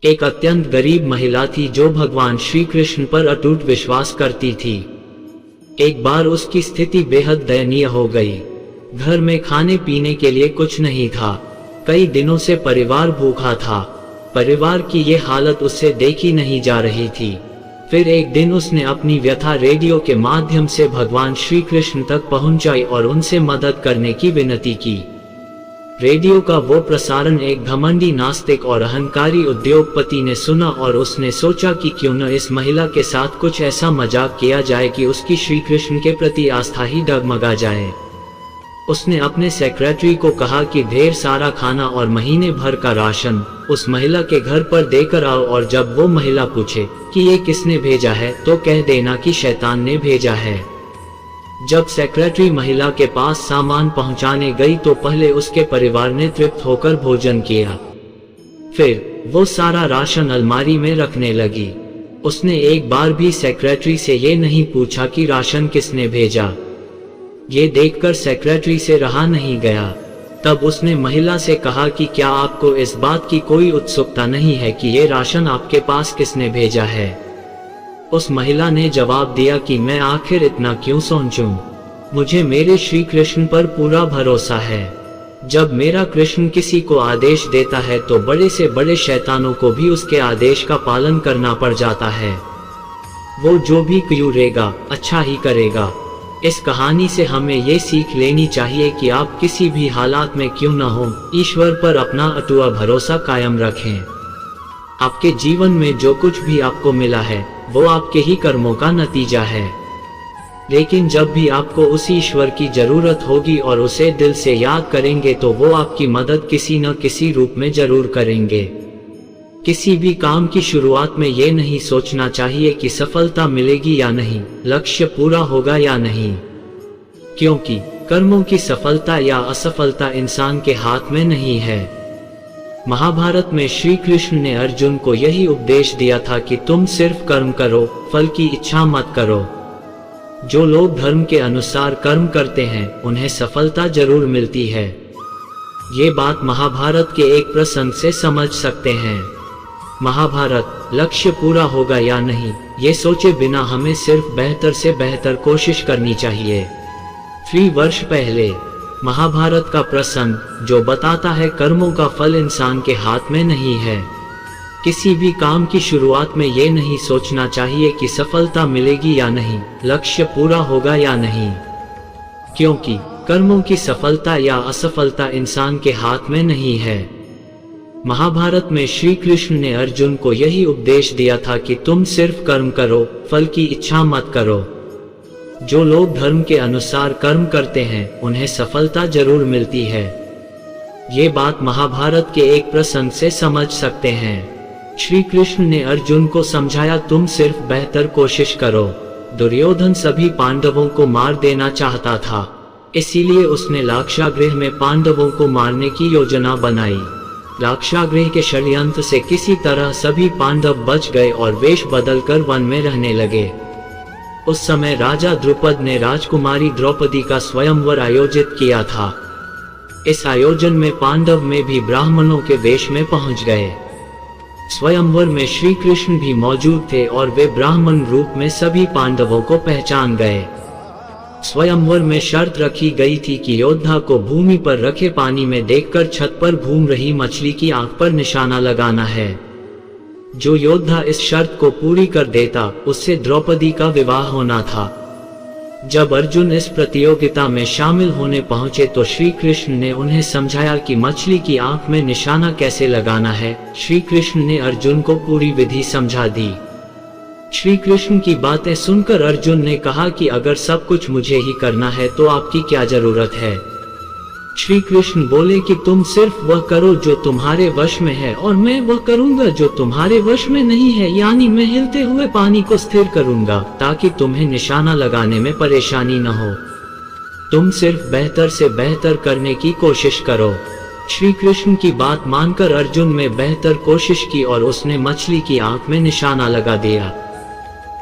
एक अत्यंत गरीब महिला थी जो भगवान श्री कृष्ण पर अटूट विश्वास करती थी। एक बार उसकी स्थिति बेहद दयनीय हो गई। घर में खाने पीने के लिए कुछ नहीं था। कई दिनों से परिवार भूखा था। परिवार की ये हालत उससे देखी नहीं जा रही थी। फिर एक दिन उसने अपनी व्यथा रेडियो के माध्यम से भगवान श्री कृष्ण तक पहुंचाई और उनसे मदद करने की विनती की। रेडियो का वो प्रसारण एक घमंडी नास्तिक और अहंकारी उद्योगपति ने सुना और उसने सोचा कि क्यों न इस महिला के साथ कुछ ऐसा मजाक किया जाए कि उसकी श्री कृष्ण के प्रति आस्था ही डगमगा जाए। उसने अपने सेक्रेटरी को कहा कि ढेर सारा खाना और महीने भर का राशन उस महिला के घर पर देकर आओ, और जब वो महिला पूछे कि ये किसने भेजा है तो कह देना कि शैतान ने भेजा है। जब सेक्रेटरी महिला के पास सामान पहुंचाने गई तो पहले उसके परिवार ने तृप्त होकर भोजन किया। फिर वो सारा राशन अलमारी में रखने लगी। उसने एक बार भी सेक्रेटरी से ये नहीं पूछा कि राशन किसने भेजा। ये देखकर सेक्रेटरी से रहा नहीं गया। तब उसने महिला से कहा कि क्या आपको इस बात की कोई उत्सुकता नहीं है कि ये राशन आपके पास किसने भेजा है। उस महिला ने जवाब दिया कि मैं आखिर इतना क्यों सोचूं, मुझे मेरे श्री कृष्ण पर पूरा भरोसा है। जब मेरा कृष्ण किसी को आदेश देता है तो बड़े से बड़े शैतानों को भी उसके आदेश का पालन करना पड़ जाता है। वो जो भी करेगा अच्छा ही करेगा। इस कहानी से हमें ये सीख लेनी चाहिए कि आप किसी भी हालात में क्यों न हो, ईश्वर पर अपना अटूट भरोसा कायम रखें। आपके जीवन में जो कुछ भी आपको मिला है वो आपके ही कर्मों का नतीजा है। लेकिन जब भी आपको उस ईश्वर की जरूरत होगी और उसे दिल से याद करेंगे तो वो आपकी मदद किसी न किसी रूप में जरूर करेंगे। किसी भी काम की शुरुआत में ये नहीं सोचना चाहिए कि सफलता मिलेगी या नहीं, लक्ष्य पूरा होगा या नहीं, क्योंकि कर्मों की सफलता या असफलता इंसान के हाथ में नहीं है। महाभारत में श्री कृष्ण ने अर्जुन को यही उपदेश दिया था कि तुम सिर्फ कर्म करो, फल की इच्छा मत करो। जो लोग धर्म के अनुसार कर्म करते हैं उन्हें सफलता जरूर मिलती है। ये बात महाभारत के एक प्रसंग से समझ सकते हैं। महाभारत लक्ष्य पूरा होगा या नहीं ये सोचे बिना हमें सिर्फ बेहतर से बेहतर कोशिश करनी चाहिए। 3 वर्ष पहले महाभारत का प्रसंग जो बताता है कर्मों का फल इंसान के हाथ में नहीं है। किसी भी काम की शुरुआत में ये नहीं सोचना चाहिए कि सफलता मिलेगी या नहीं, लक्ष्य पूरा होगा या नहीं, क्योंकि कर्मों की सफलता या असफलता इंसान के हाथ में नहीं है। महाभारत में श्री कृष्ण ने अर्जुन को यही उपदेश दिया था कि तुम सिर्फ कर्म करो, फल की इच्छा मत करो। जो लोग धर्म के अनुसार कर्म करते हैं उन्हें सफलता जरूर मिलती है। ये बात महाभारत के एक प्रसंग से समझ सकते हैं। श्री कृष्ण ने अर्जुन को समझाया तुम सिर्फ बेहतर कोशिश करो। दुर्योधन सभी पांडवों को मार देना चाहता था, इसीलिए उसने लाक्षागृह में पांडवों को मारने की योजना बनाई। लाक्षागृह के षड्यंत्र से किसी तरह सभी पांडव बच गए और वेश बदलकर वन में रहने लगे। उस समय राजा द्रुपद ने राजकुमारी द्रौपदी का स्वयंवर आयोजित किया था। इस आयोजन में पांडव में भी ब्राह्मणों के वेश में पहुंच गए। स्वयंवर में श्री कृष्ण भी मौजूद थे और वे ब्राह्मण रूप में सभी पांडवों को पहचान गए। स्वयंवर में शर्त रखी गई थी कि योद्धा को भूमि पर रखे पानी में देखकर छत पर घूम रही मछली की आंख पर निशाना लगाना है। जो योद्धा इस शर्त को पूरी कर देता उससे द्रौपदी का विवाह होना था। जब अर्जुन इस प्रतियोगिता में शामिल होने पहुंचे तो श्री कृष्ण ने उन्हें समझाया कि मछली की आंख में निशाना कैसे लगाना है। श्री कृष्ण ने अर्जुन को पूरी विधि समझा दी। श्री कृष्ण की बातें सुनकर अर्जुन ने कहा कि अगर सब कुछ मुझे ही करना है तो आपकी क्या जरूरत है। श्री कृष्ण बोले कि तुम सिर्फ वह करो जो तुम्हारे वश में है और मैं वह करूंगा जो तुम्हारे वश में नहीं है, यानी मैं हिलते हुए पानी को स्थिर करूंगा ताकि तुम्हें निशाना लगाने में परेशानी न हो। तुम सिर्फ बेहतर से बेहतर करने की कोशिश करो। श्री कृष्ण की बात मानकर अर्जुन ने बेहतर कोशिश की और उसने मछली की आंख में निशाना लगा दिया।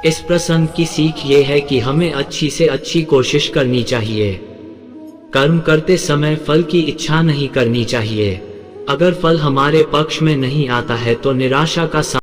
इस प्रसंग की सीख ये है कि हमें अच्छी से अच्छी कोशिश करनी चाहिए। कर्म करते समय फल की इच्छा नहीं करनी चाहिए। अगर फल हमारे पक्ष में नहीं आता है तो निराशा का